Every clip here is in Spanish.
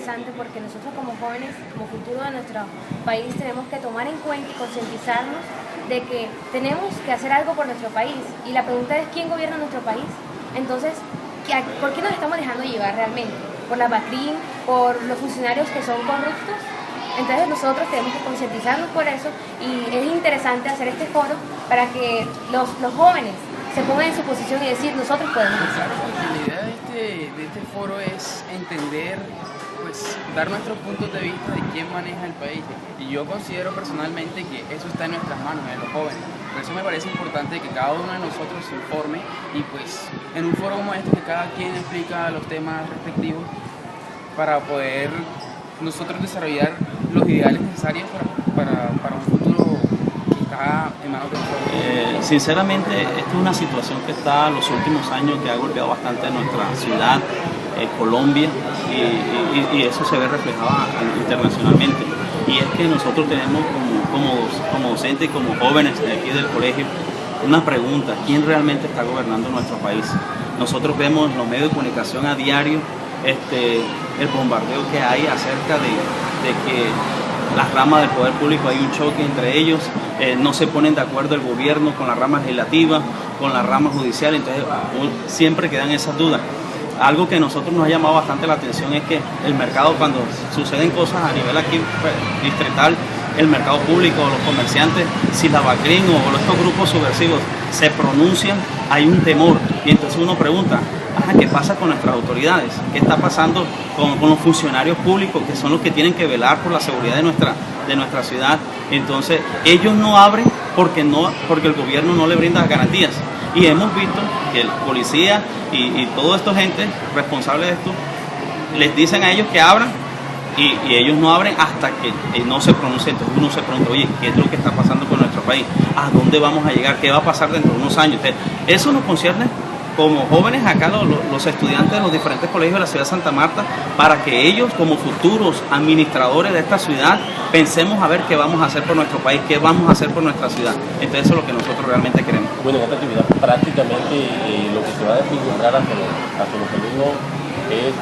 interesante porque nosotros como jóvenes, como futuro de nuestro país, tenemos que tomar en cuenta y concientizarnos de que tenemos que hacer algo por nuestro país. Y la pregunta es, ¿quién gobierna nuestro país? Entonces, ¿por qué nos estamos dejando llevar realmente? ¿Por la BACRIM? ¿Por los funcionarios que son corruptos? Entonces nosotros tenemos que concientizarnos por eso y es interesante hacer este foro para que los jóvenes se pongan en su posición y decir, nosotros podemos hacerlo. La idea de este foro es entender, pues, dar nuestros puntos de vista de quién maneja el país. Y yo considero personalmente que eso está en nuestras manos, en los jóvenes. Por eso me parece importante que cada uno de nosotros se informe y pues en un foro como este que cada quien explica los temas respectivos para poder nosotros desarrollar los ideales necesarios para un futuro que está en manos de nosotros. Sinceramente, esta es una situación que está los últimos años que ha golpeado bastante a nuestra ciudad, Colombia, y eso se ve reflejado internacionalmente. Y es que nosotros tenemos como docentes y como jóvenes de aquí del colegio una pregunta: ¿quién realmente está gobernando nuestro país? Nosotros vemos en los medios de comunicación a diario el bombardeo que hay acerca de que las ramas del poder público, hay un choque entre ellos, no se ponen de acuerdo el gobierno con la rama legislativa, con la rama judicial, entonces siempre quedan esas dudas. Algo que a nosotros nos ha llamado bastante la atención es que el mercado, cuando suceden cosas a nivel aquí distrital, el mercado público, los comerciantes, si la BACRIM o estos grupos subversivos se pronuncian, hay un temor. Y entonces uno pregunta, ¿qué pasa con nuestras autoridades? ¿Qué está pasando con los funcionarios públicos, que son los que tienen que velar por la seguridad de nuestra ciudad? Entonces ellos no abren porque el gobierno no le brinda garantías. Y hemos visto que el policía y toda esta gente responsable de esto les dicen a ellos que abran y ellos no abren hasta que no se pronuncie. Entonces uno se pregunta, oye, ¿qué es lo que está pasando con nuestro país? ¿A dónde vamos a llegar? ¿Qué va a pasar dentro de unos años? Entonces, eso nos concierne como jóvenes acá, los estudiantes de los diferentes colegios de la ciudad de Santa Marta, para que ellos como futuros administradores de esta ciudad pensemos a ver qué vamos a hacer por nuestro país, qué vamos a hacer por nuestra ciudad. Entonces eso es lo que nosotros realmente queremos. Bueno, en esta actividad prácticamente lo que se va a desfigurar ante los alumnos es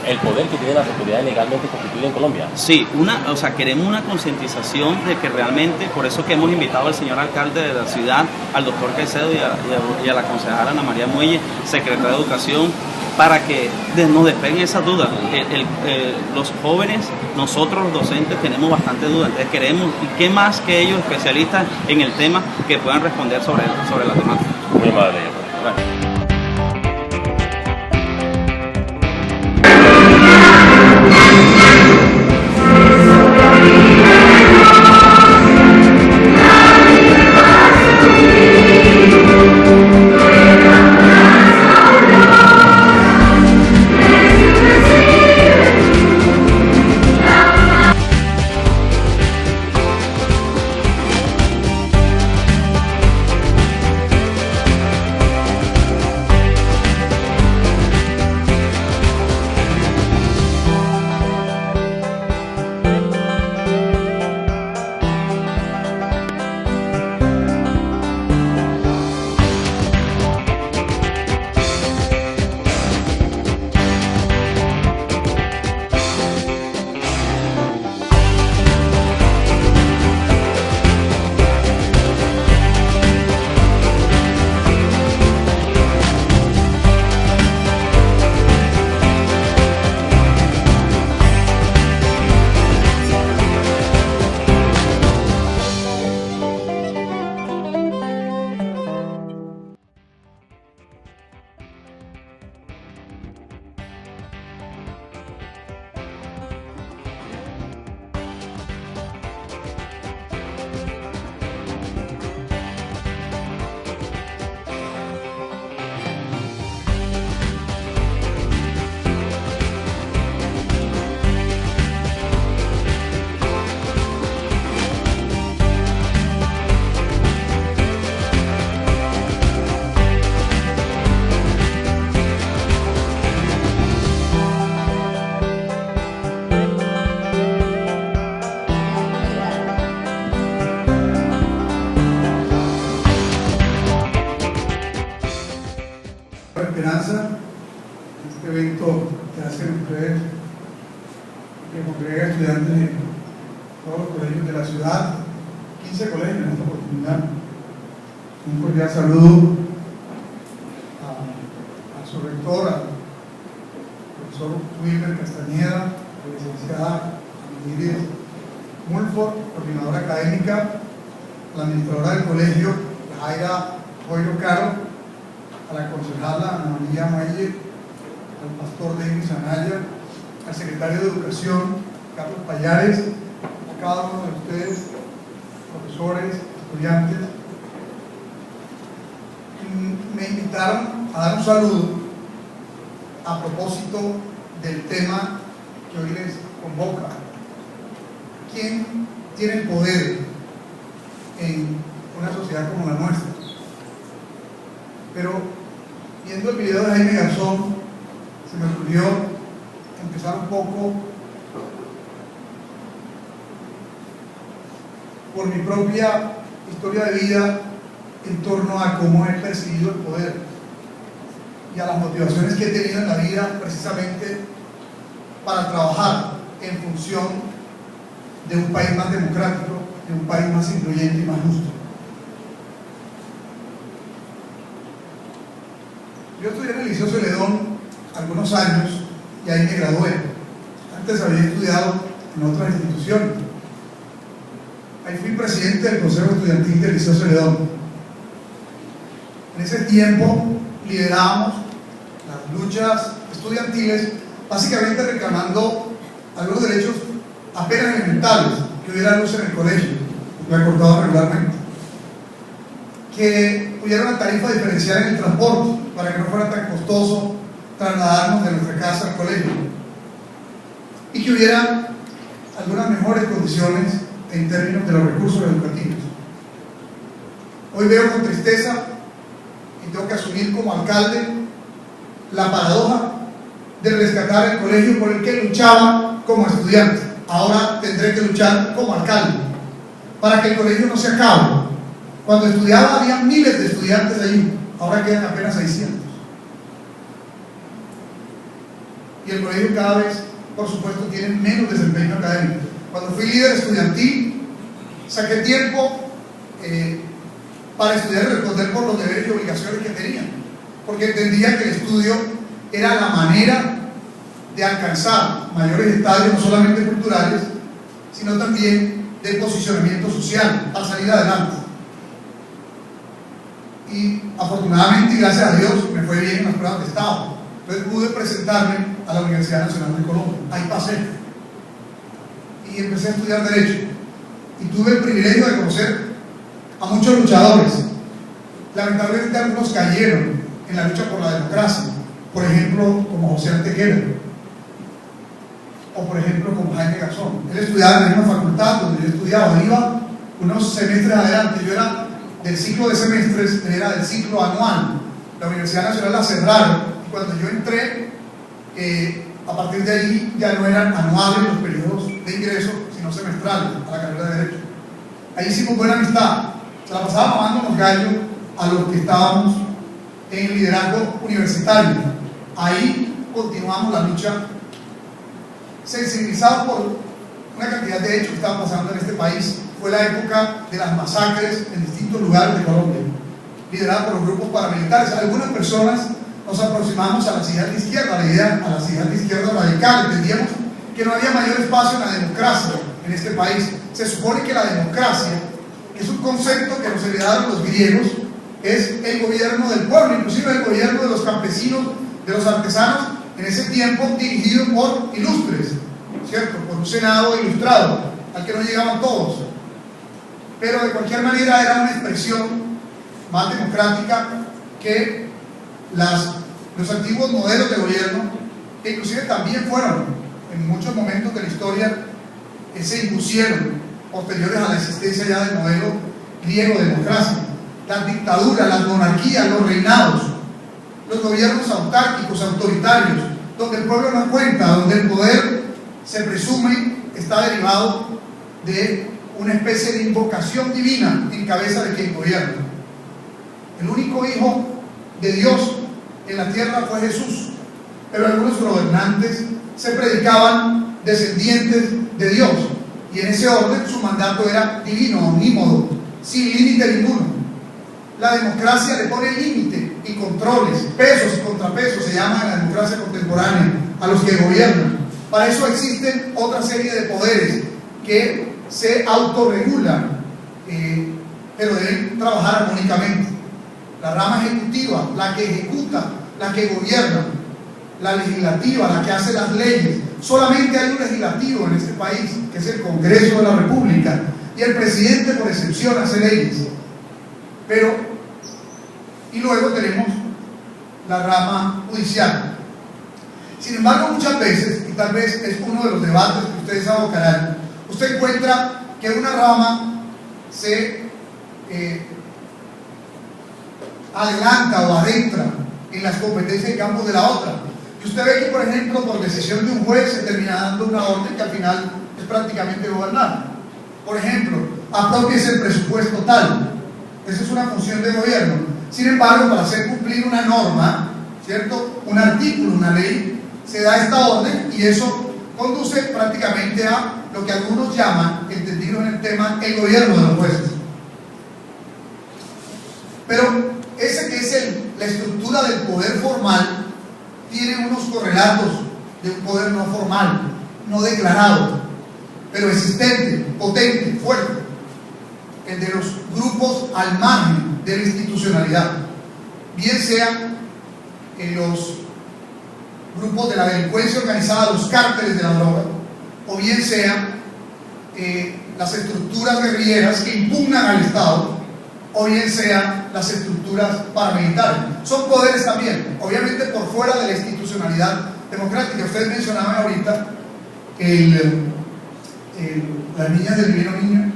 el poder que tienen las autoridades legalmente constituidas en Colombia. Sí, queremos una concientización de que realmente, por eso que hemos invitado al señor alcalde de la ciudad, al doctor Caicedo y a la concejala Ana María Muelle, secretaria de Educación, para que nos despeguen esas dudas. Los jóvenes, nosotros los docentes tenemos bastante dudas, entonces queremos, y qué más que ellos, especialistas en el tema, que puedan responder sobre la temática. Muy amable, gracias. Esperanza, este evento que hacen ustedes que congrega estudiantes de todos los colegios de la ciudad, 15 colegios en esta oportunidad. Un cordial saludo a su rector, al profesor Wilmer Castañeda, a la licenciada Iris Mulford, coordinadora académica, a la administradora del colegio, Jaira Boiro Caro, a la concejala Ana María Mayer, al pastor Denis Anaya, al secretario de Educación, Carlos Payares, a cada uno de ustedes, profesores, estudiantes. Me invitaron a dar un saludo a propósito del tema que hoy les convoca. ¿Quién tiene el poder en una sociedad como la nuestra? Pero viendo el video de Jaime Garzón, se me ocurrió empezar un poco por mi propia historia de vida en torno a cómo he percibido el poder y a las motivaciones que he tenido en la vida precisamente para trabajar en función de un país más democrático, de un país más incluyente y más justo. Yo estudié en el Liceo Celedón algunos años y ahí me gradué. Antes había estudiado en otras instituciones. Ahí fui presidente del Consejo Estudiantil del Liceo Celedón. En ese tiempo lideramos las luchas estudiantiles, básicamente reclamando algunos derechos apenas elementales, que hubiera luz en el colegio, lo he acordado regularmente, que hubiera una tarifa diferencial en el transporte para que no fuera tan costoso trasladarnos de nuestra casa al colegio, y que hubiera algunas mejores condiciones en términos de los recursos educativos. Hoy veo con tristeza, y tengo que asumir como alcalde, la paradoja de rescatar el colegio por el que luchaba como estudiante. Ahora tendré que luchar como alcalde para que el colegio no se acabe. Cuando estudiaba había miles de estudiantes allí, ahora quedan apenas 600. Y el colegio cada vez, por supuesto, tiene menos desempeño académico. Cuando fui líder estudiantil, saqué tiempo para estudiar y responder por los deberes y obligaciones que tenía, porque entendía que el estudio era la manera de alcanzar mayores estadios, no solamente culturales, sino también de posicionamiento social, para salir adelante. Y afortunadamente, y gracias a Dios, me fue bien en las pruebas de Estado. Entonces pude presentarme a la Universidad Nacional de Colombia. Ahí pasé. Y empecé a estudiar Derecho. Y tuve el privilegio de conocer a muchos luchadores. Lamentablemente algunos cayeron en la lucha por la democracia. Por ejemplo, como José Antequera. O por ejemplo, como Jaime Garzón. Él estudiaba en la misma facultad donde yo estudiaba. Iba unos semestres adelante. Yo era del ciclo de semestres, él era del ciclo anual. La Universidad Nacional la cerraron. Y cuando yo entré, a partir de ahí ya no eran anuales los periodos de ingreso, sino semestrales a la carrera de Derecho. Ahí hicimos buena amistad. Se la pasaba mamándonos gallos a los que estábamos en el liderazgo universitario. Ahí continuamos la lucha, sensibilizados por una cantidad de hechos que estaban pasando en este país. Fue la época de las masacres en distintos lugares de Colombia, lideradas por los grupos paramilitares. Algunas personas nos aproximamos a las ideas de izquierda, a las ideas de izquierda radical. Entendíamos que no había mayor espacio en la democracia en este país. Se supone que la democracia, que es un concepto que nos heredaron los griegos, es el gobierno del pueblo, inclusive el gobierno de los campesinos, de los artesanos, en ese tiempo dirigido por ilustres, ¿cierto? Por un senado ilustrado, al que no llegaban todos. Pero de cualquier manera era una expresión más democrática que los antiguos modelos de gobierno, que inclusive también fueron en muchos momentos de la historia que se impusieron posteriores a la existencia ya del modelo griego de democracia. Las dictaduras, las monarquías, los reinados, los gobiernos autárquicos, autoritarios, donde el pueblo no cuenta, donde el poder se presume está derivado de una especie de invocación divina en cabeza de quien gobierna. El único hijo de Dios en la tierra fue Jesús, pero algunos gobernantes se predicaban descendientes de Dios, y en ese orden su mandato era divino, omnímodo, sin límite ninguno. La democracia le pone límite y controles, pesos y contrapesos, se llama en la democracia contemporánea, a los que gobiernan. Para eso existen otra serie de poderes que se autorregulan, pero deben trabajar armónicamente. La rama ejecutiva, la que ejecuta, la que gobierna; la legislativa, la que hace las leyes. Solamente hay un legislativo en este país, que es el Congreso de la República, y el presidente, por excepción, hace leyes. Y luego tenemos la rama judicial. Sin embargo, muchas veces, y tal vez es uno de los debates que ustedes abocarán, usted encuentra que una rama se adelanta o adentra en las competencias y campos de la otra. Y usted ve que, por ejemplo, por decisión de un juez se termina dando una orden que al final es prácticamente gobernar. Por ejemplo, apropiese el presupuesto tal. Esa es una función de gobierno. Sin embargo, para hacer cumplir una norma, ¿cierto?, un artículo, una ley, se da esta orden, y eso conduce prácticamente a lo que algunos llaman, entendido en el tema, el gobierno de los jueces. Pero ese que es la estructura del poder formal tiene unos correlatos de un poder no formal, no declarado, pero existente, potente, fuerte, el de los grupos al margen de la institucionalidad, bien sean en los grupos de la delincuencia organizada, los cárteles de la droga, o bien sean las estructuras guerrilleras que impugnan al Estado, o bien sean las estructuras paramilitares. Son poderes también, obviamente por fuera de la institucionalidad democrática. Ustedes mencionaban ahorita las niñas del Divino Niño,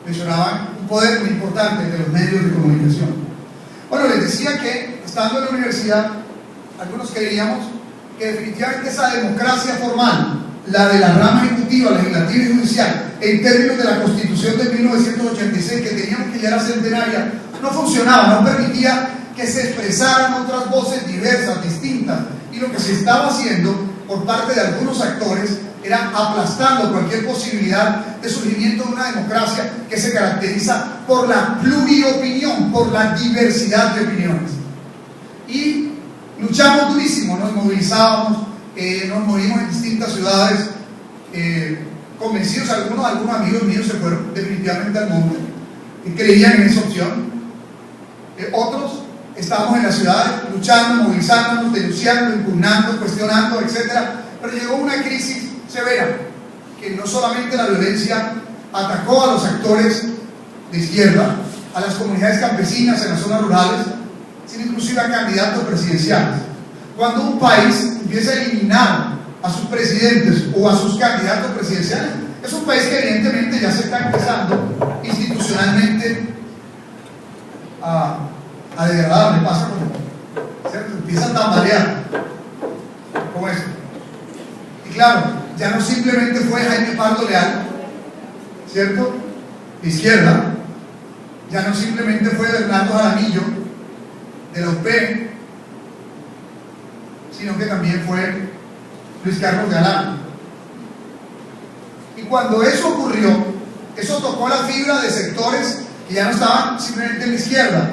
mencionaban un poder muy importante de los medios de comunicación. Bueno, les decía que estando en la universidad, algunos creíamos que definitivamente esa democracia formal, la de la rama ejecutiva, legislativa y judicial, en términos de la Constitución de 1986, que teníamos que ya era centenaria, no funcionaba, no permitía que se expresaran otras voces diversas, distintas, y lo que se estaba haciendo por parte de algunos actores era aplastando cualquier posibilidad de surgimiento de una democracia que se caracteriza por la pluriopinión, por la diversidad de opiniones. Y luchamos durísimo, nos movilizábamos, nos movimos en distintas ciudades, convencidos. Algunos amigos míos se fueron definitivamente al monte y creían en esa opción. Otros estábamos en la ciudad luchando, movilizándonos, denunciando, impugnando, cuestionando, etc. Pero llegó una crisis severa, que no solamente la violencia atacó a los actores de izquierda, a las comunidades campesinas en las zonas rurales, sino inclusive a candidatos presidenciales. Cuando un país empieza a eliminar a sus presidentes o a sus candidatos presidenciales, es un país que evidentemente ya se está empezando institucionalmente a degradar. Le pasa como, ¿cierto?, empieza a tambalear como esto. Y claro, ya no simplemente fue Jaime Pardo Leal, ¿cierto?, de izquierda, ya no simplemente fue Bernardo Jaramillo de la UP, sino que también fue Luis Carlos Galán. Y cuando eso ocurrió, eso tocó la fibra de sectores que ya no estaban simplemente en la izquierda,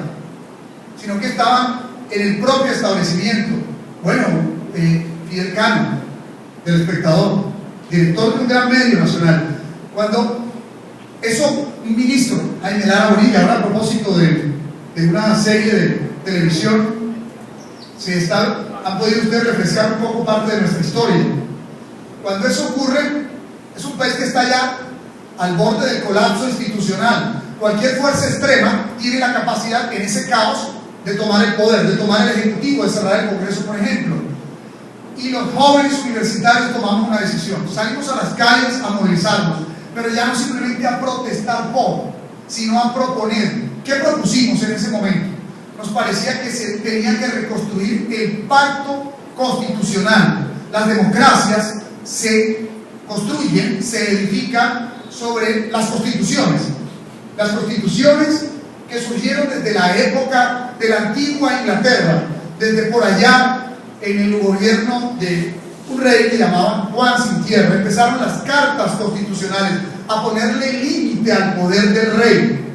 sino que estaban en el propio establecimiento. Bueno, Fidel Cano, del Espectador, director de un gran medio nacional, cuando eso, un ministro, Jaime Lara Bonilla, ahora a propósito de una serie de televisión, han podido ustedes refrescar un poco parte de nuestra historia. Cuando eso ocurre, es un país que está ya al borde del colapso institucional. Cualquier fuerza extrema tiene la capacidad, en ese caos, de tomar el poder, de tomar el ejecutivo, de cerrar el Congreso, por ejemplo. Y los jóvenes universitarios tomamos una decisión. Salimos a las calles a movilizarnos, pero ya no simplemente a protestar sino a proponer. ¿Qué propusimos en ese momento? Nos parecía que se tenía que reconstruir el pacto constitucional. Las democracias se construyen, se edifican sobre las constituciones. Las constituciones que surgieron desde la época de la antigua Inglaterra, desde por allá en el gobierno de un rey que llamaban Juan Sin Tierra. Empezaron las cartas constitucionales a ponerle límite al poder del rey,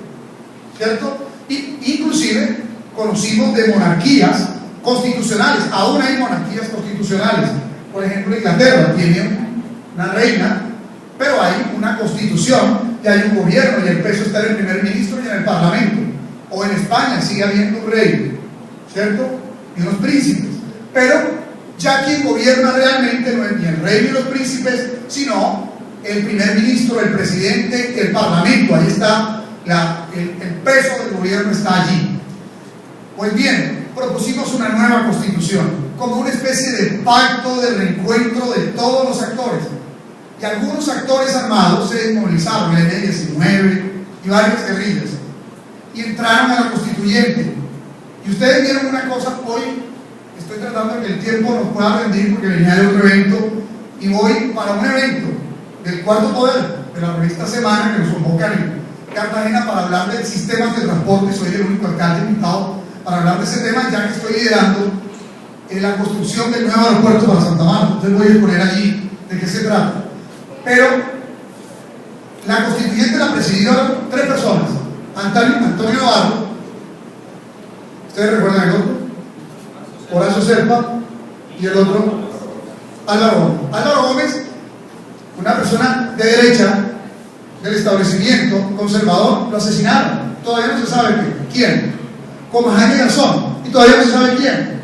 ¿cierto? Inclusive conocimos de monarquías constitucionales, aún hay monarquías constitucionales. Por ejemplo, Inglaterra tiene una reina, pero hay una constitución y hay un gobierno, y el peso está en el primer ministro y en el parlamento. O en España sigue habiendo un rey, ¿cierto? Y unos príncipes. Pero ya quien gobierna realmente no es ni el rey ni los príncipes, sino el primer ministro, el presidente, el parlamento. Ahí está, el peso del gobierno está allí. Pues bien, propusimos una nueva constitución, como una especie de pacto de reencuentro de todos los actores. Y algunos actores armados se desmovilizaron, el M-19 y varias guerrillas, y entraron a la constituyente. Y ustedes vieron una cosa, hoy estoy tratando de que el tiempo nos pueda rendir porque venía de otro evento, y voy para un evento del Cuarto Poder, de la revista Semana, que nos convocan en Cartagena para hablar del sistema de transporte. Soy el único alcalde invitado para hablar de ese tema, ya que estoy liderando la construcción del nuevo aeropuerto para Santa Marta. Entonces voy a exponer allí de qué se trata. Pero la constituyente la presidieron 3 personas: Antonio Navarro, ustedes recuerdan el otro, Horacio Serpa, y el otro Álvaro Gómez. Álvaro Gómez, una persona de derecha del establecimiento conservador, lo asesinaron. Todavía no se sabe quién. Como Jaime Garzón, y todavía no se sabe quién.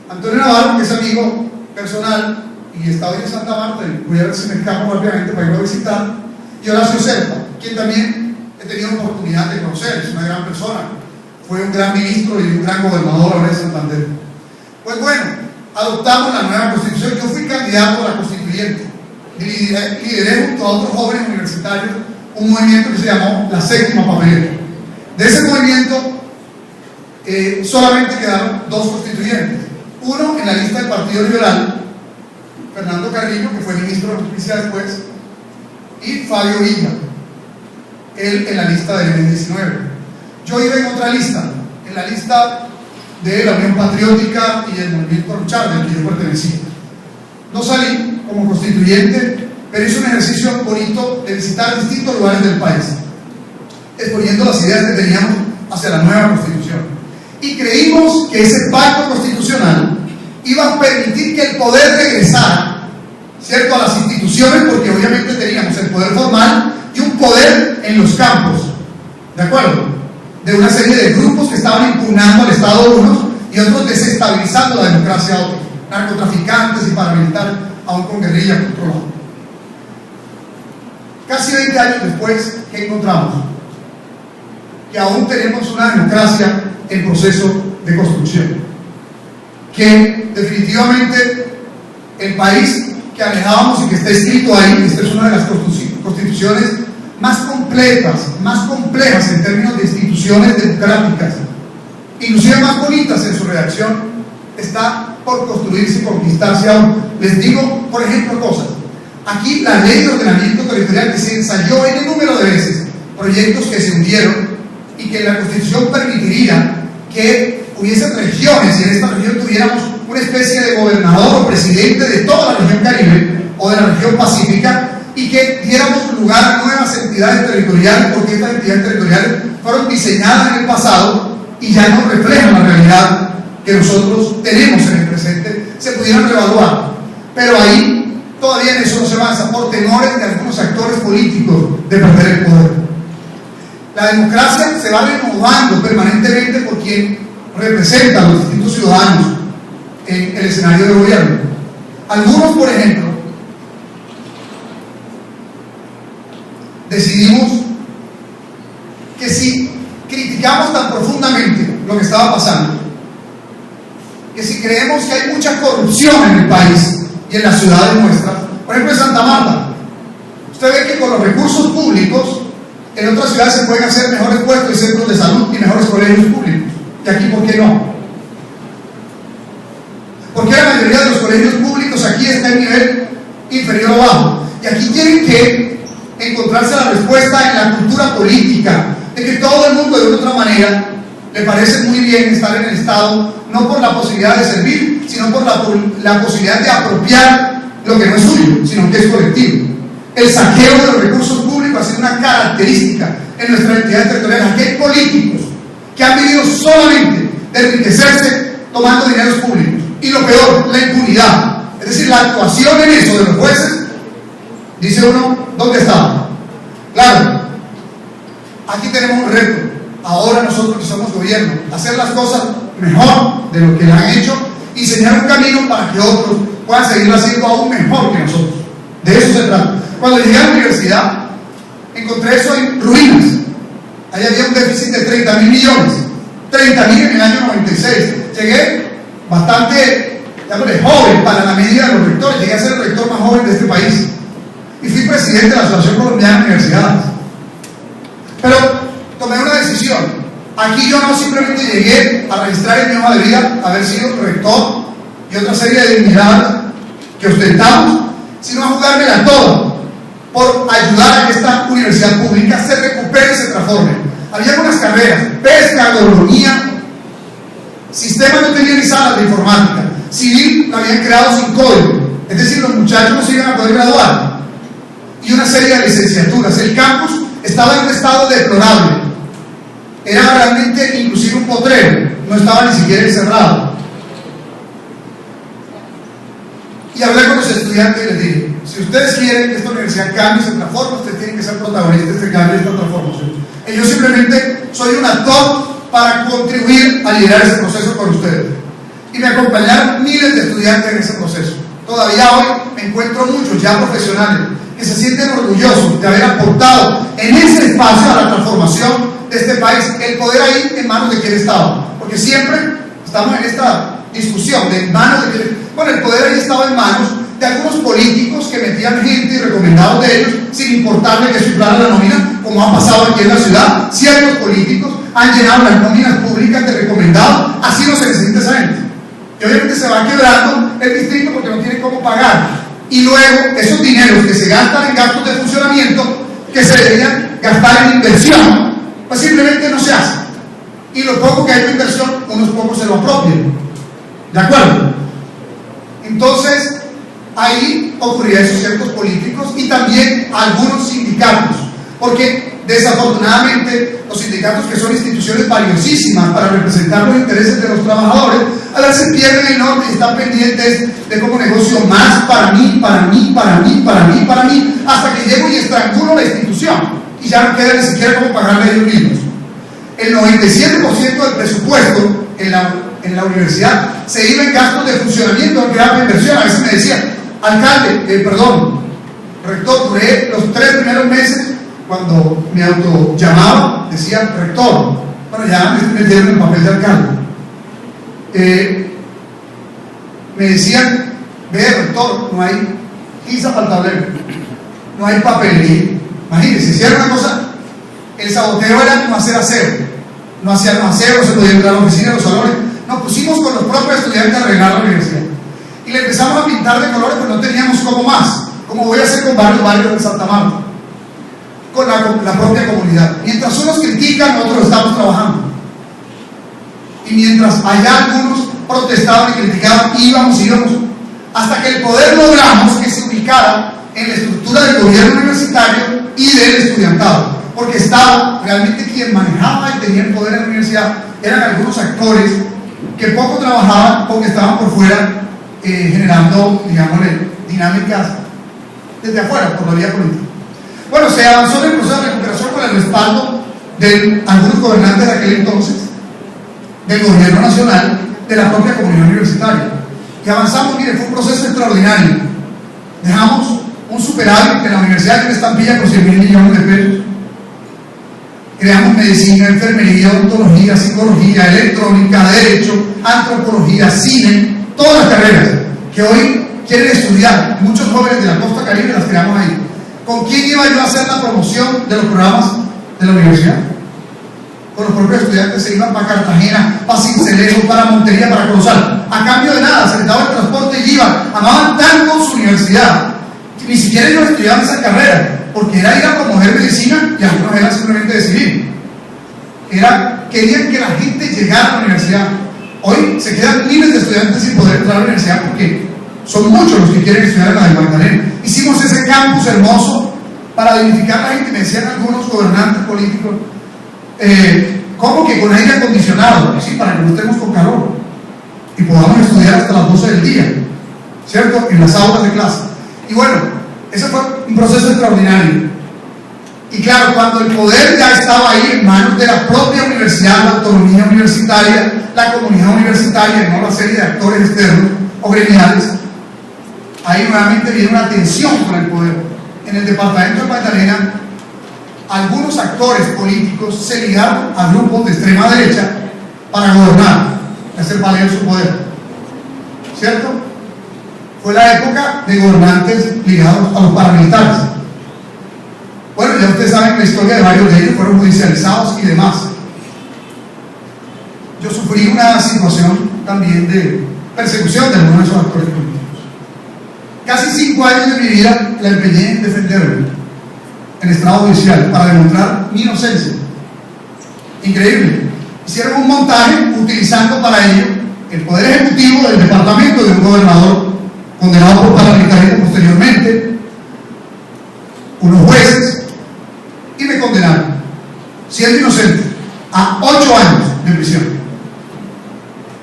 Antonio Navarro, que es amigo personal y está hoy en Santa Marta, y voy a ver si me escapo rápidamente para irlo a visitar, y Horacio Serpa, quien también he tenido la oportunidad de conocer, es una gran persona, fue un gran ministro y un gran gobernador ahora de Santander. Pues bueno, adoptamos la nueva constitución. Yo fui candidato a la constituyente, lideré junto a otros jóvenes universitarios un movimiento que se llamó la Séptima Papelera. De ese movimiento solamente quedaron 2 constituyentes, uno en la lista del Partido Liberal, Fernando Carrillo, que fue ministro de Justicia después, y Fabio Villa, él en la lista del M-19. Yo iba en otra lista, en la lista de la Unión Patriótica y el Movimiento Luchar, del que yo pertenecía. No salí como constituyente, pero hice un ejercicio bonito de visitar distintos lugares del país, exponiendo las ideas que teníamos hacia la nueva constitución. Y creímos que ese pacto constitucional iba a permitir que el poder regresara, ¿cierto?, a las instituciones, porque obviamente teníamos el poder formal y un poder en los campos, ¿de acuerdo?, de una serie de grupos que estaban impugnando al Estado unos y otros desestabilizando la democracia a otros, narcotraficantes y paramilitares, aún con guerrilla por otro lado. Casi 20 años después, ¿qué encontramos? Que aún tenemos una democracia en proceso de construcción, que definitivamente el país que alejábamos y que está escrito ahí, esta es una de las constituciones más complejas en términos de instituciones democráticas, inclusive más bonitas en su redacción, está por construirse y conquistarse aún. Les digo, por ejemplo, cosas. Aquí la ley de ordenamiento territorial, que se ensayó en un número de veces, proyectos que se hundieron, y que la Constitución permitiría que hubiesen regiones, y en esta región tuviéramos una especie de gobernador o presidente de toda la región Caribe o de la región Pacífica, y que diéramos lugar a nuevas entidades territoriales, porque estas entidades territoriales fueron diseñadas en el pasado y ya no reflejan la realidad que nosotros tenemos en el presente, se pudieran reevaluar. Pero ahí todavía en eso no se avanza, por temores de algunos actores políticos de perder el poder. La democracia se va renovando permanentemente por quien representa a los distintos ciudadanos en el escenario de gobierno. Algunos, por ejemplo, decidimos que si criticamos tan profundamente lo que estaba pasando, que si creemos que hay mucha corrupción en el país y en las ciudades nuestras, por ejemplo en Santa Marta, usted ve que con los recursos públicos en otras ciudades se pueden hacer mejores puestos y centros de salud y mejores colegios públicos, y aquí ¿por qué no? Porque la mayoría de los colegios públicos aquí está en nivel inferior o bajo, y aquí tienen que encontrarse la respuesta en la cultura política, de que todo el mundo de otra manera le parece muy bien estar en el Estado, no por la posibilidad de servir, sino por la posibilidad de apropiar lo que no es suyo, sino que es colectivo. El saqueo de los recursos públicos ha sido una característica en nuestra entidad territorial. Aquí hay políticos que han vivido solamente de enriquecerse tomando dineros públicos. Y lo peor, la impunidad. Es decir, la actuación en eso de los jueces, dice uno, ¿dónde está? Claro, aquí tenemos un reto. Ahora nosotros que somos gobierno, hacer las cosas mejor de lo que han hecho y señalar un camino para que otros puedan seguirlo haciendo aún mejor que nosotros. De eso se trata. Cuando llegué a la universidad, encontré eso en ruinas. Ahí había un déficit de 30.000 millones. 30.000 en el año 96. Llegué bastante, joven para la medida de los rectores. Llegué a ser el rector más joven de este país. Y fui presidente de la Asociación Colombiana de Universidades. Pero tomé una decisión. Aquí yo no simplemente llegué a registrar en mi hoja de vida haber sido rector y otra serie de dignidades que ostentamos, sino a jugármela toda por ayudar a que esta universidad pública se recupere y se transforme. Había algunas carreras, pesca, agronomía, sistemas no tenían ni salas de informática, civil la habían creado sin código, es decir, los muchachos no se iban a poder graduar, y una serie de licenciaturas. El campus estaba en un estado deplorable, era realmente inclusive un potrero, no estaba ni siquiera encerrado. Y hablé con los estudiantes y les dije, si ustedes quieren que esta universidad cambie y se transforme, ustedes tienen que ser protagonistas de este cambio y de esta transformación. Y yo simplemente soy un actor para contribuir a liderar ese proceso con ustedes. Y me acompañaron miles de estudiantes en ese proceso. Todavía hoy me encuentro muchos ya profesionales que se sienten orgullosos de haber aportado en ese espacio a la transformación de este país. El poder ahí en manos de quién estaba, porque siempre estamos en esta discusión de manos de quién. Bueno, el poder ahí estaba en manos de algunos políticos que metían gente y recomendados de ellos sin importarle que se inflara la nómina, como ha pasado aquí en la ciudad. Ciertos políticos han llenado las nóminas públicas de recomendados, así no se necesita esa gente. Y obviamente se va quebrando el distrito porque no tiene cómo pagar. Y luego esos dineros que se gastan en gastos de funcionamiento, que se deberían gastar en inversión, pues simplemente no se hace. Y lo poco que hay de inversión, unos pocos se lo apropian. ¿De acuerdo? Entonces, ahí ocurría eso, ciertos políticos y también algunos sindicatos, porque desafortunadamente los sindicatos, que son instituciones valiosísimas para representar los intereses de los trabajadores, a veces pierden el norte y están pendientes de cómo negocio más para mí, hasta que llego y estrangulo la institución y ya no queda ni siquiera cómo pagarle a ellos mismos. El 97% del presupuesto en la universidad se iba en gastos de funcionamiento, en crear inversión. A veces me decían, alcalde, rector, duré los 3 primeros meses, cuando me auto llamaba, decía rector. Bueno, ya me metieron en el papel de alcalde. Me decían, ve rector, no hay guisa para el tablero, no hay papelería. Imagínense, si era una cosa, el saboteo era no hacer aseo, no hacían aseo, no se podía entrar a la oficina, los salones. Nos pusimos con los propios estudiantes a arreglar la universidad y le empezamos a pintar de colores, pues no teníamos cómo más. Como voy a hacer con varios barrios de Santa Marta, con la propia comunidad. Mientras unos critican, nosotros estamos trabajando. Y mientras allá algunos protestaban y criticaban, íbamos, hasta que el poder logramos que se ubicara en la estructura del gobierno universitario y del estudiantado, porque estaba realmente quien manejaba y tenía el poder en la universidad, eran algunos actores que poco trabajaban porque estaban por fuera generando, digámosle, dinámicas desde afuera, por la vía política. Bueno, se avanzó en el proceso de recuperación con el respaldo de algunos gobernantes de aquel entonces, del gobierno nacional, de la propia comunidad universitaria. Y avanzamos, mire, fue un proceso extraordinario. Dejamos un superávit en la universidad, una estampilla por 100.000 millones de pesos. Creamos medicina, enfermería, odontología, psicología, electrónica, derecho, antropología, cine, todas las carreras que hoy quieren estudiar. Muchos jóvenes de la costa caribe las creamos ahí. ¿Con quién iba yo a hacer la promoción de los programas de la universidad? Con los propios estudiantes. Se iban para Cartagena, para Cincelejo, para Montería, para Colosal, a cambio de nada. Se les daba el transporte y iban. Amaban tanto su universidad que ni siquiera ellos estudiaban esa carrera, porque era ir a promover medicina y algunos eran simplemente de civil. querían que la gente llegara a la universidad. Hoy se quedan miles de estudiantes sin poder entrar a la universidad porque son muchos los que quieren estudiar en la de Magdalena. Hicimos ese campus hermoso para dignificar a la gente. Me decían algunos gobernantes políticos, ¿cómo que con aire acondicionado? Sí, para que no estemos con calor y podamos estudiar hasta las 12 del día, ¿cierto? En las aulas de clase. Y bueno, ese fue un proceso extraordinario. Y claro, cuando el poder ya estaba ahí en manos de la propia universidad, la autonomía universitaria, la comunidad universitaria, no la serie de actores externos o gremiales, ahí nuevamente viene una tensión con el poder. En el departamento de Magdalena, algunos actores políticos se ligaron a grupos de extrema derecha para gobernar, hacer valer su poder, ¿cierto? Fue la época de gobernantes ligados a los paramilitares. Bueno, ya ustedes saben la historia de varios de ellos, fueron judicializados y demás. Yo sufrí una situación también de persecución de algunos de esos actores políticos. Casi 5 años de mi vida la empeñé en defenderme en estrado judicial para demostrar mi inocencia. Increíble. Hicieron un montaje utilizando para ello el poder ejecutivo del departamento de un gobernador condenado por paramilitarismo posteriormente, unos jueces, y me condenaron, siendo inocente, a 8 años de prisión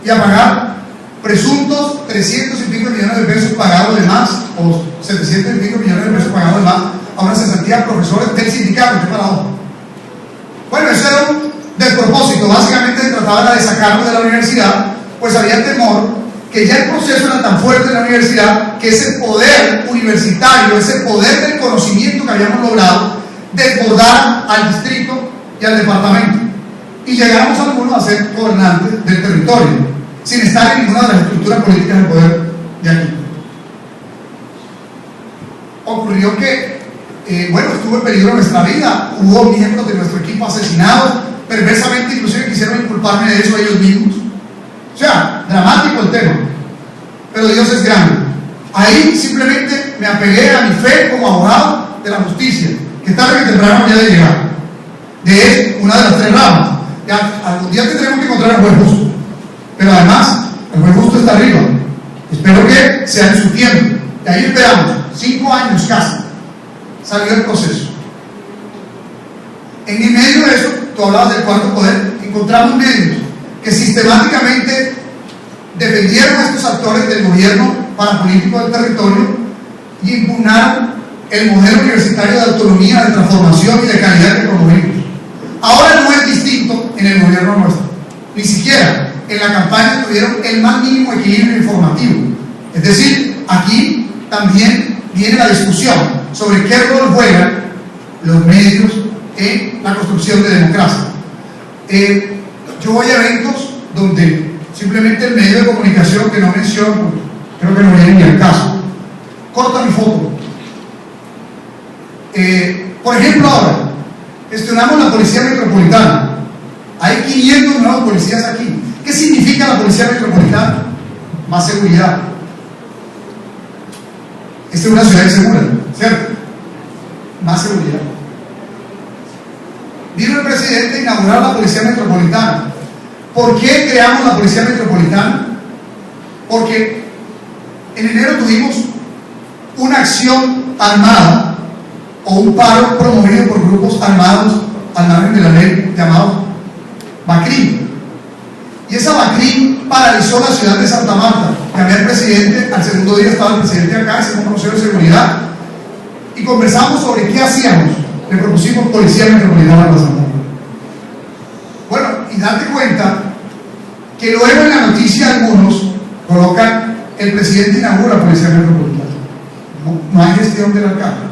y a pagar presuntos 300 y pico millones de pesos pagados de más, o 700 y pico millones de pesos pagados de más a una cesantía de profesores del sindicato. ¿Qué paradoja? Bueno, eso era un despropósito. Básicamente se trataba de sacarnos de la universidad, pues había temor que ya el proceso era tan fuerte en la universidad que ese poder universitario, ese poder del conocimiento que habíamos logrado, desbordara al distrito y al departamento. Y llegamos algunos a ser gobernantes del territorio, sin estar en ninguna de las estructuras políticas del poder de aquí. Ocurrió que, bueno, estuvo en peligro nuestra vida, hubo miembros de nuestro equipo asesinados, perversamente inclusive quisieron inculparme de eso ellos mismos. O sea, dramático el tema, pero Dios es grande. Ahí simplemente me apegué a mi fe como abogado de la justicia, que tarde que temprano había de llegar. De una de las 3 ramas. Ya, algún día tendremos que encontrar al juez justo, pero además el juez justo está arriba. Espero que sea en su tiempo. Y ahí esperamos 5 años casi. Salió el proceso. En medio de eso, tú hablabas del cuarto poder, encontramos medios que sistemáticamente defendieron a estos actores del gobierno parapolítico del territorio y impugnaron el modelo universitario de autonomía, de transformación y de calidad que promovimos. Ahora no es distinto en el gobierno nuestro. Ni siquiera en la campaña tuvieron el más mínimo equilibrio informativo. Es decir, aquí también viene la discusión sobre qué rol juegan los medios en la construcción de democracia. Yo voy a eventos donde simplemente el medio de comunicación que no menciono, creo que no viene ni al caso, corta mi foto. Por ejemplo, ahora gestionamos la policía metropolitana. Hay 500 nuevos policías aquí. ¿Qué significa la policía metropolitana? Más seguridad. Esta es una ciudad insegura, ¿cierto? Más seguridad. Vino el presidente a inaugurar la policía metropolitana. ¿Por qué creamos la policía metropolitana? Porque en enero tuvimos una acción armada o un paro promovido por grupos armados al margen de la ley llamados BACRIM. Y esa BACRIM paralizó la ciudad de Santa Marta. Llamé al presidente, al segundo día estaba el presidente acá, hicimos un consejo de seguridad y conversamos sobre qué hacíamos. Le propusimos policía metropolitana para Santa Marta. Bueno, y date cuenta que luego en la noticia algunos colocan el presidente inaugura policía metropolitana. No hay gestión del alcalde.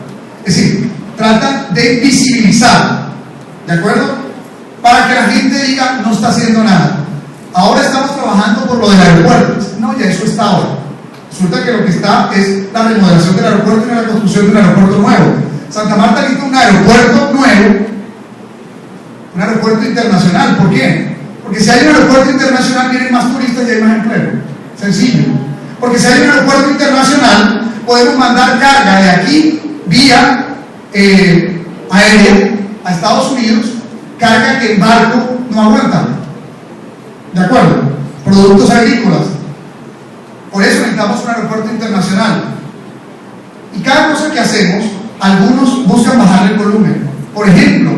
Es decir, tratan de visibilizar, ¿de acuerdo? Para que la gente diga, no está haciendo nada. Ahora estamos trabajando por lo del aeropuerto. No, ya eso está ahora. Resulta que lo que está es la remodelación del aeropuerto y la construcción de un aeropuerto nuevo. Santa Marta necesita un aeropuerto nuevo, un aeropuerto internacional. ¿Por qué? Porque si hay un aeropuerto internacional vienen más turistas y hay más empleo. Sencillo. Porque si hay un aeropuerto internacional podemos mandar carga de aquí vía aérea a Estados Unidos carga que en barco no aguanta. ¿De acuerdo? Productos agrícolas. Por eso necesitamos un aeropuerto internacional. Y cada cosa que hacemos, algunos buscan bajarle el volumen. Por ejemplo,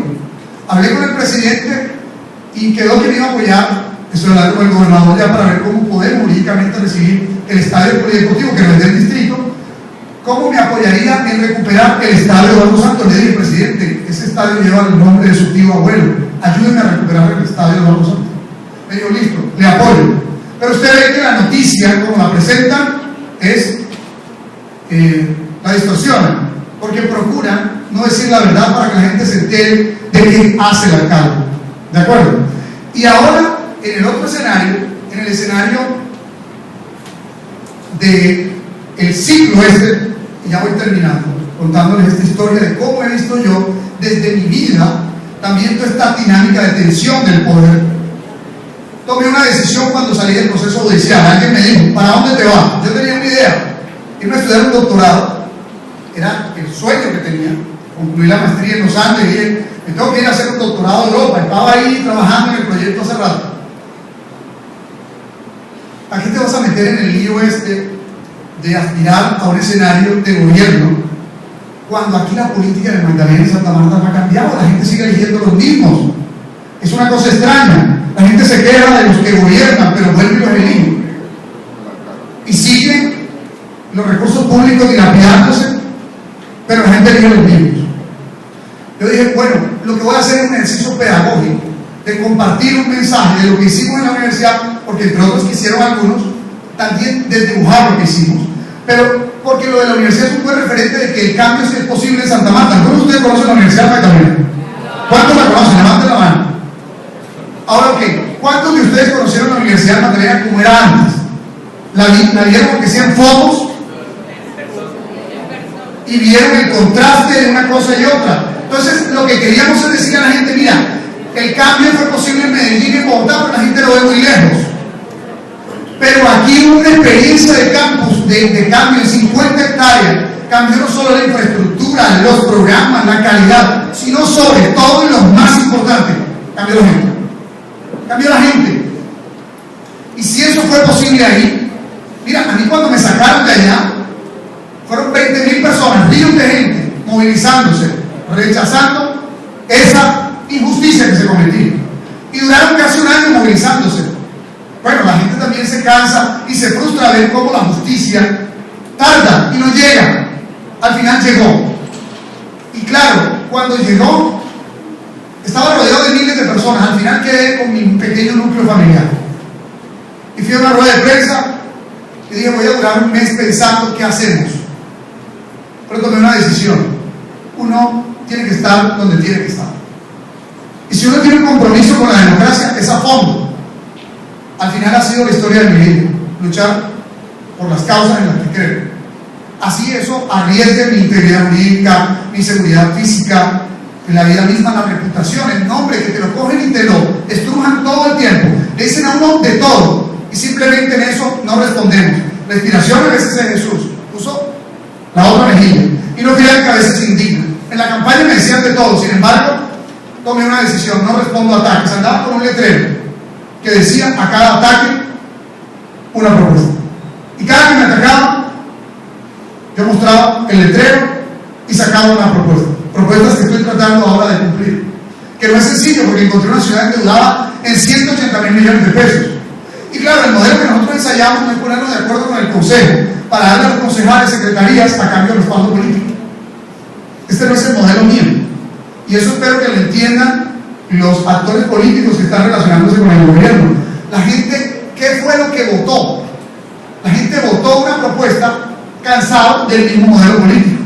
hablé con el presidente y quedó que me iba a apoyar, eso lo hablé con el gobernador ya, para ver cómo podemos jurídicamente recibir el estadio polideportivo que no es del distrito, cómo me apoyaría en recuperar el estadio Eduardo Santos. Le dije, presidente, ese estadio lleva el nombre de su tío abuelo, ayúdenme a recuperar el estadio Eduardo Santos. Me dijo, listo, le apoyo. Pero usted ve que la noticia, como la presentan, es la distorsionan, porque procuran no decir la verdad para que la gente se entere de qué hace el alcalde. ¿De acuerdo? Y ahora, en el otro escenario, en el escenario del ciclo este, y ya voy terminando, contándoles esta historia de cómo he visto yo desde mi vida también toda esta dinámica de tensión del poder. Tomé una decisión cuando salí del proceso judicial. Alguien me dijo, ¿para dónde te vas? Yo tenía una idea, irme a estudiar un doctorado, era el sueño que tenía, concluí la maestría en los Andes y dije, me tengo que ir a hacer un doctorado en Europa. Estaba ahí trabajando en el proyecto hace rato. ¿A qué te vas a meter en el lío este de aspirar a un escenario de gobierno cuando aquí la política de Magdalena y Santa Marta no ha cambiado? La gente sigue eligiendo los mismos. Es una cosa extraña. La gente se queja de los que gobiernan, pero vuelven y los eligen. Y siguen los recursos públicos dilapidándose, pero la gente elige los mismos. Yo dije, bueno, lo que voy a hacer es un ejercicio pedagógico de compartir un mensaje de lo que hicimos en la universidad, porque entre otros que hicieron algunos, también desdibujar lo que hicimos, pero porque lo de la universidad es un buen referente de que el cambio sí es posible en Santa Marta. ¿Algunos de ustedes conocen la Universidad de Magdalena? ¿Cuántos la conocen? Levanten la mano. Ahora, ok, ¿cuántos de ustedes conocieron la Universidad de Magdalena como era antes? ¿La vieron porque hacían fotos? Y vieron el contraste de una cosa y otra. Entonces, lo que queríamos es decir a la gente, mira, el cambio fue posible en Medellín y en Bogotá, pero la gente lo ve muy lejos. Pero aquí hubo una experiencia de campus, de cambio en 50 hectáreas. Cambió no solo la infraestructura, los programas, la calidad, sino sobre todo y lo más importante, cambió la gente. Cambió la gente. Y si eso fue posible ahí, mira, a mí cuando me sacaron de allá, fueron 20.000 personas, ríos de gente, movilizándose, rechazando esa injusticia que se cometía. Y duraron casi un año movilizándose. Bueno, la gente también se cansa y se frustra a ver cómo la justicia tarda y no llega. Al final llegó. Y claro, cuando llegó, estaba rodeado de miles de personas. Al final quedé con mi pequeño núcleo familiar. Y fui a una rueda de prensa y dije, voy a durar un mes pensando qué hacemos. Pero tomé una decisión. Uno tiene que estar donde tiene que estar. Y si uno tiene un compromiso con la democracia, es a fondo. Al final ha sido la historia de mi vida. Luchar por las causas en las que creo. Así eso arriesgue mi integridad jurídica, mi seguridad física, en la vida misma, la reputación, el nombre, que te lo cogen y te lo estrujan todo el tiempo. Le dicen a uno de todo y simplemente en eso no respondemos. La inspiración a veces es Jesús, puso la otra mejilla y no crean que a veces se indignan. En la campaña me decían de todo, sin embargo, tomé una decisión, no respondo a ataques. Andaba con un letrero que decía a cada ataque una propuesta. Y cada que me atacaban, yo mostraba el letrero y sacaba una propuesta. Propuestas que estoy tratando ahora de cumplir. Que no es sencillo porque encontré una ciudad endeudada en 180.000 millones de pesos. Y claro, el modelo que nosotros ensayamos no es ponernos de acuerdo con el Consejo para darle a los concejales, secretarías a cambio de respaldo político. Este no es el modelo mío. Y eso espero que lo entiendan los actores políticos que están relacionándose con el gobierno. La gente, ¿qué fue lo que votó? La gente votó una propuesta cansado del mismo modelo político.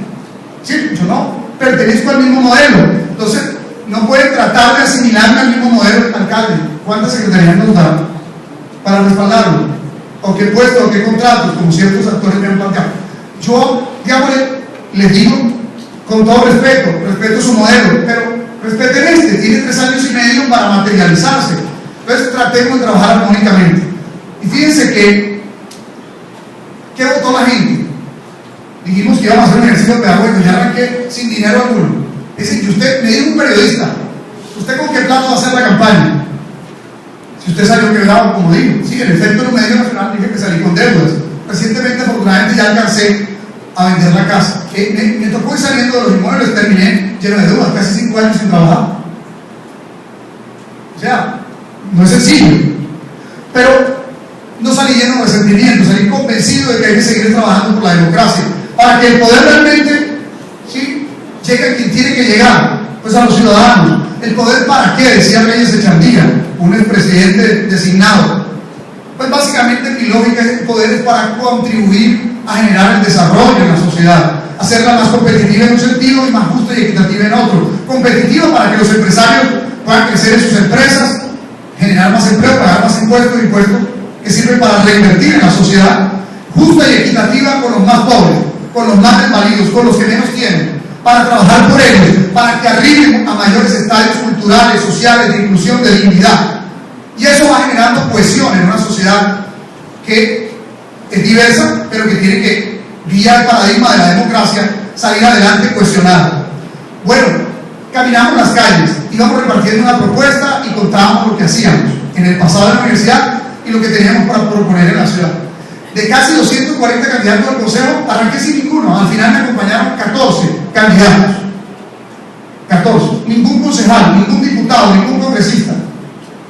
Sí, yo no pertenezco al mismo modelo. Entonces, no pueden tratar de asimilarme al mismo modelo del alcalde. ¿Cuántas secretarías nos dan para respaldarlo? ¿O qué puestos, o qué contratos, como ciertos actores me han planteado? Yo, digamos, les digo con todo respeto, respeto su modelo, pero respeten este, tiene 3 años y medio para materializarse. Entonces, tratemos de trabajar armónicamente. Y fíjense que, ¿qué votó la gente? Dijimos que íbamos a hacer un ejercicio pedagógico y ya arranqué sin dinero alguno. Dicen que usted, me dijo un periodista, ¿Usted con qué plata va a hacer la campaña? Si usted salió quebrado, como digo, sí, en efecto en un medio nacional dije que salí con deudas. Recientemente, afortunadamente, ya alcancé a vender la casa. Me tocó ir saliendo de los inmuebles, terminé lleno de deudas, casi 5 años sin trabajar. O sea, no es sencillo. Pero no salí lleno de resentimiento, salí convencido de que hay que seguir trabajando por la democracia, para que el poder realmente, ¿sí?, llegue a quien tiene que llegar, pues a los ciudadanos. ¿El poder para qué?, decía Reyes Echandía, un expresidente designado. Pues básicamente mi lógica es: el poder es para contribuir a generar el desarrollo en la sociedad, hacerla más competitiva en un sentido y más justa y equitativa en otro. Competitiva para que los empresarios puedan crecer en sus empresas, generar más empleo, pagar más impuestos que sirven para reinvertir en la sociedad. Justa y equitativa con los más pobres, con los más desvalidos, con los que menos tienen, para trabajar por ellos, para que arriben a mayores estadios culturales, sociales, de inclusión, de dignidad. Y eso va generando cohesión en una sociedad que es diversa, pero que tiene que, vía el paradigma de la democracia, salir adelante cohesionada. Bueno, caminamos las calles, íbamos repartiendo una propuesta y contábamos lo que hacíamos en el pasado de la universidad y lo que teníamos para proponer en la ciudad. De casi 240 candidatos al consejo, arranqué sin ninguno. Al final me acompañaron 14 candidatos. 14. Ningún concejal, ningún diputado, ningún congresista.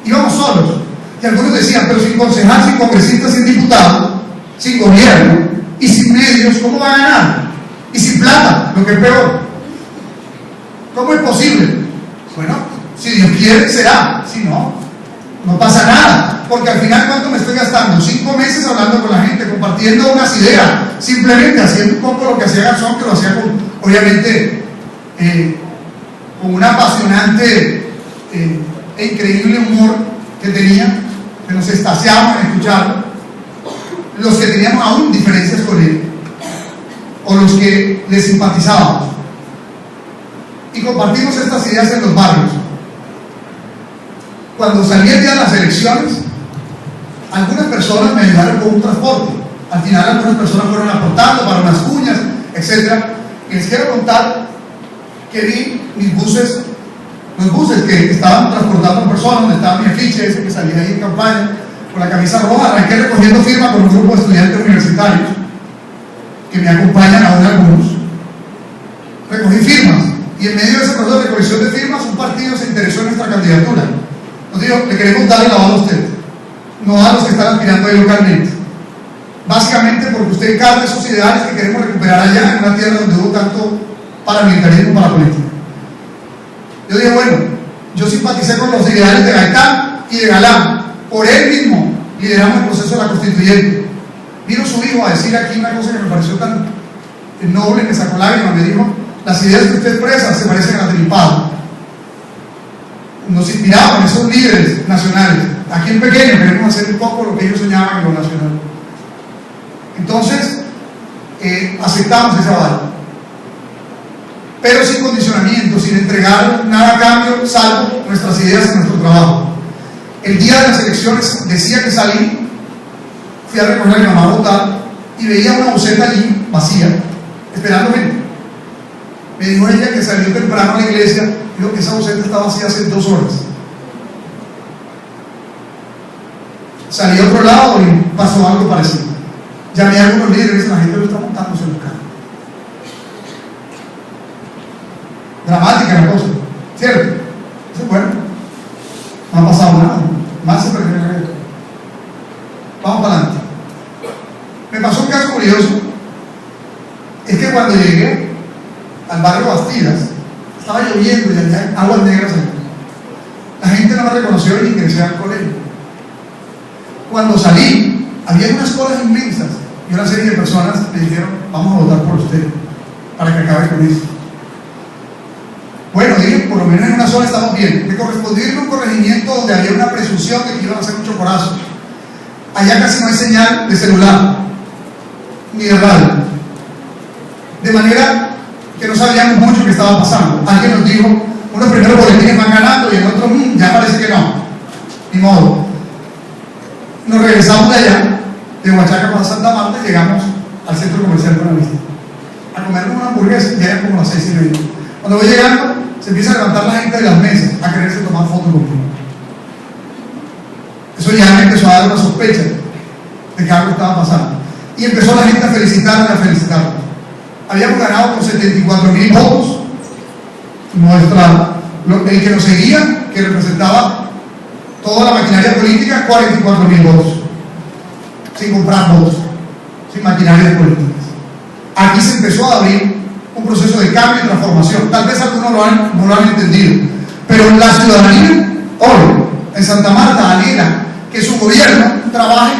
Íbamos solos. Y algunos decían: pero sin concejal, sin congresista, sin diputado, sin gobierno y sin medios, ¿cómo va a ganar? Y sin plata, lo que es peor. ¿Cómo es posible? Bueno, si Dios quiere, será. Si no, no pasa nada. Porque al final, ¿cuánto me estoy gastando? 5 meses hablando con la gente, compartiendo unas ideas, simplemente haciendo un poco lo que hacía Garzón, que lo hacía con, obviamente, con un apasionante e increíble humor que tenía, que nos extasiábamos en escucharlo. Los que teníamos aún diferencias con él, o los que le simpatizábamos, y compartimos estas ideas en los barrios. Cuando salí el día de las elecciones, algunas personas me ayudaron con un transporte. Al final algunas personas fueron aportando para unas cuñas, etc. Y les quiero contar que vi mis buses, los buses que estaban transportando personas, donde estaba mi afiche ese que salía ahí en campaña, con la camisa roja. Arranqué recogiendo firmas con un grupo de estudiantes universitarios que me acompañan ahora algunos. Recogí firmas, y en medio de ese proceso de recolección de firmas, un partido se interesó en nuestra candidatura. Nos dijo: le queremos dar el aval a usted, no a los que están aspirando ahí localmente. Básicamente porque usted encarna esos ideales que queremos recuperar allá, en una tierra donde hubo tanto paramilitarismo para la política. Yo dije: bueno, yo simpaticé con los ideales de Gaitán y de Galán. Por él mismo lideramos el proceso de la constituyente. Vino su hijo a decir aquí una cosa que me pareció tan noble, que sacó lágrimas. Me dijo: las ideas que usted expresa se parecen a las del Pado. Nos inspiraban esos líderes nacionales. Aquí en pequeño queremos hacer un poco lo que ellos soñaban en lo nacional. Entonces, aceptamos ese aval, pero sin condicionamiento, sin entregar nada a cambio, salvo nuestras ideas y nuestro trabajo. El día de las elecciones decía que salí, fui a recoger a mi mamá a votar y veía una buseta allí vacía, esperando gente. Me dijo ella que salió temprano a la iglesia, dijo que esa buseta estaba vacía hace 2 horas. Salí a otro lado y pasó algo parecido. Llamé a algunos líderes y la gente lo está montándose en los carros. Dramática la cosa, ¿cierto? Eso es bueno. No ha pasado nada, más se perdió el reto. Vamos para adelante. Me pasó un caso curioso. Es que cuando llegué al barrio Bastidas, estaba lloviendo y había aguas negras ahí. La gente no me reconoció y ingresé al colegio. Cuando salí, había unas colas inmensas y una serie de personas me dijeron: vamos a votar por usted para que acabe con eso. Bueno, dije, por lo menos en una zona estamos bien. Me correspondió ir a un corregimiento donde había una presunción de que iban a hacer mucho corazo. Allá casi no hay señal de celular ni de radio, de manera que no sabíamos mucho qué estaba pasando. Alguien nos dijo: unos primeros boletines van ganando, y el otro, ya parece que no, ni modo. Nos regresamos de allá, de Huachaca para Santa Marta, y llegamos al centro comercial Buenavista a comernos una hamburguesa. Ya eran como las 6:30. Cuando voy llegando, se empieza a levantar la gente de las mesas a quererse tomar fotos contigo. Eso ya me empezó a dar una sospecha de que algo estaba pasando. Y empezó la gente a felicitarnos y a felicitarnos. Habíamos ganado con 74.000 votos. El que nos seguía, que representaba toda la maquinaria política, 44.000 votos. Sin comprar votos, sin maquinarias políticas. Aquí se empezó a abrir un proceso de cambio y transformación. Tal vez algunos no lo han entendido, pero la ciudadanía hoy en Santa Marta anhela que su gobierno trabaje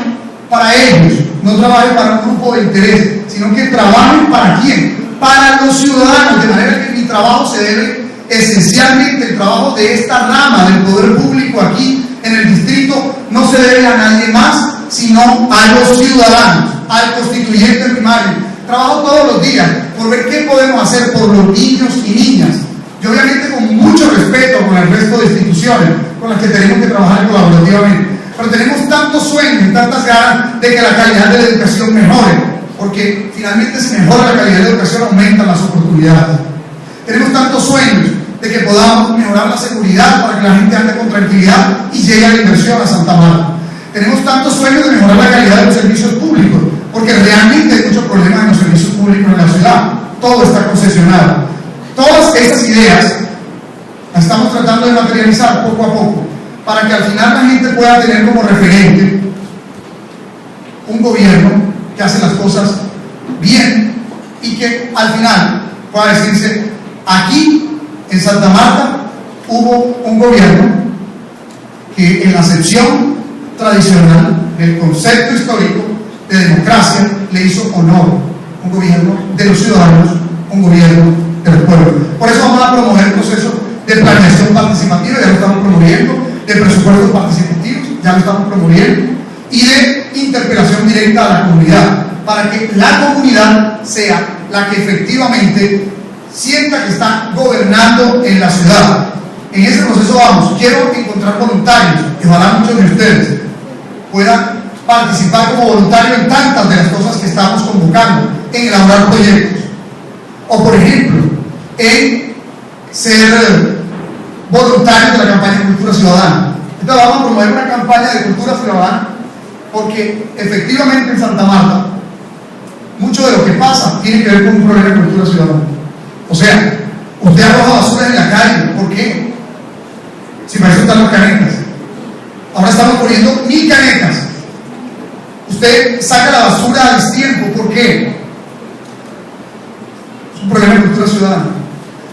para ellos, no trabaje para un grupo de interés, sino que trabaje para quién, para los ciudadanos, de manera que mi trabajo se debe esencialmente, el trabajo de esta rama del poder público aquí en el distrito no se debe a nadie más, sino a los ciudadanos, al constituyente primario. Trabajo todos los días por ver qué podemos hacer por los niños y niñas, y obviamente con mucho respeto con el resto de instituciones con las que tenemos que trabajar colaborativamente, pero tenemos tantos sueños y tantas ganas de que la calidad de la educación mejore, porque finalmente si mejora la calidad de la educación aumentan las oportunidades. Tenemos tantos sueños de que podamos mejorar la seguridad para que la gente ande con tranquilidad y llegue a la inversión a Santa Marta. Tenemos tantos sueños de mejorar la calidad de los servicios públicos, porque realmente hay muchos problemas en los servicios públicos en la ciudad. Todo está concesionado. Todas estas ideas las estamos tratando de materializar poco a poco, para que al final la gente pueda tener como referente un gobierno que hace las cosas bien y que al final pueda decirse: aquí en Santa Marta hubo un gobierno que en la acepción tradicional del concepto histórico de democracia le hizo honor. Un gobierno de los ciudadanos, un gobierno de los pueblos. Por eso vamos a promover el proceso de planeación participativa, ya lo estamos promoviendo, de presupuestos participativos, ya lo estamos promoviendo, y de interpelación directa a la comunidad, para que la comunidad sea la que efectivamente sienta que está gobernando en la ciudad. En ese proceso vamos. Quiero encontrar voluntarios, y ojalá muchos de ustedes puedan participar como voluntarios en tantas de las cosas que estamos convocando, en elaborar proyectos, o por ejemplo, en ser voluntarios de la campaña de cultura ciudadana. Entonces vamos a promover una campaña de cultura ciudadana, porque efectivamente en Santa Marta mucho de lo que pasa tiene que ver con un problema de cultura ciudadana. O sea, usted arroja basura en la calle, ¿por qué? Si para eso están las canetas. Ahora estamos poniendo 1000 canetas. Usted saca la basura a destiempo, ¿por qué? Es un problema de cultura ciudadana.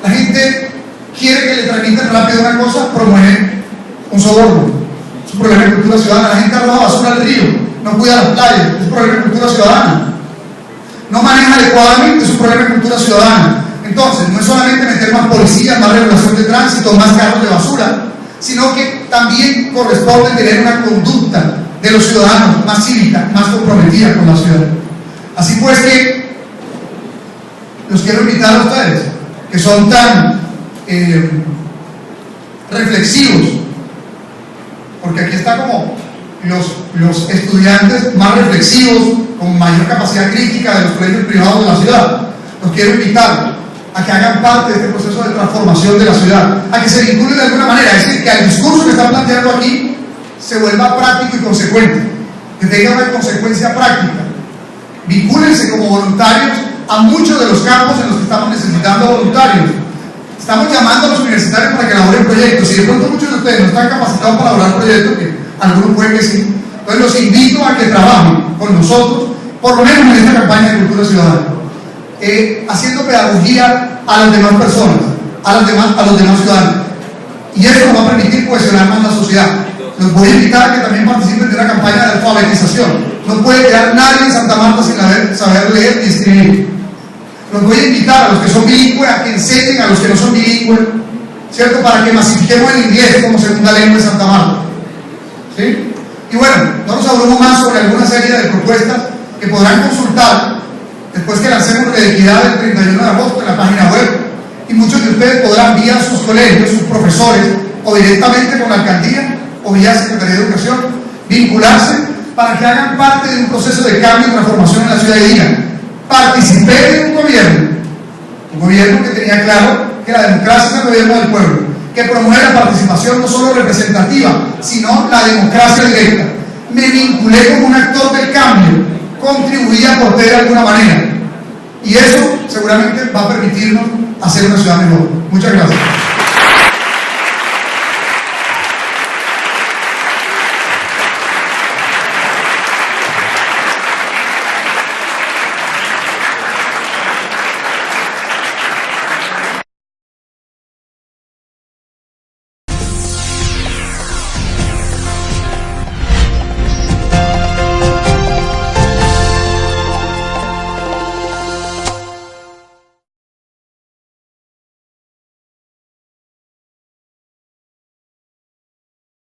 La gente quiere que le transmitan rápido una cosa, promueve un soborno. Es un problema de cultura ciudadana. La gente arroja basura al río, no cuida las playas, es un problema de cultura ciudadana. No maneja adecuadamente, es un problema de cultura ciudadana. Entonces, no es solamente meter más policías, más regulación de tránsito, más carros de basura, sino que también corresponde tener una conducta de los ciudadanos más cívica, más comprometida con la ciudad. Así pues que los quiero invitar a ustedes, que son tan reflexivos, porque aquí está como los estudiantes más reflexivos, con mayor capacidad crítica de los colegios privados de la ciudad. Los quiero invitar a que hagan parte de este proceso de transformación de la ciudad, a que se vinculen de alguna manera, es decir, que el discurso que están planteando aquí se vuelva práctico y consecuente, que tenga una consecuencia práctica. Vincúlense como voluntarios a muchos de los campos en los que estamos necesitando voluntarios. Estamos llamando a los universitarios para que elaboren proyectos. Si de pronto muchos de ustedes no están capacitados para elaborar proyectos, que algunos pueden que sí, entonces los invito a que trabajen con nosotros, por lo menos en esta campaña de cultura ciudadana, haciendo pedagogía a las demás personas, a los demás ciudadanos. Y eso nos va a permitir cohesionar más la sociedad. Los voy a invitar a que también participen de una campaña de alfabetización. No puede quedar nadie en Santa Marta sin saber leer y escribir. Los voy a invitar a los que son bilingües a que enseñen a los que no son bilingües, ¿cierto? Para que masifiquemos el inglés como segunda lengua en Santa Marta. ¿Sí? Y bueno, no nos hablamos más sobre alguna serie de propuestas que podrán consultar después que lancemos la equidad del 31 de agosto en la página web, y muchos de ustedes podrán vía sus colegios, sus profesores, o directamente con la alcaldía o vía Secretaría de Educación, vincularse para que hagan parte de un proceso de cambio y transformación en la ciudad y digan: participé de un gobierno que tenía claro que la democracia es el gobierno del pueblo, que promueve la participación no solo representativa, sino la democracia directa. Me vinculé como un actor del cambio, contribuí a aportar de alguna manera, y eso seguramente va a permitirnos hacer una ciudad mejor. Muchas gracias.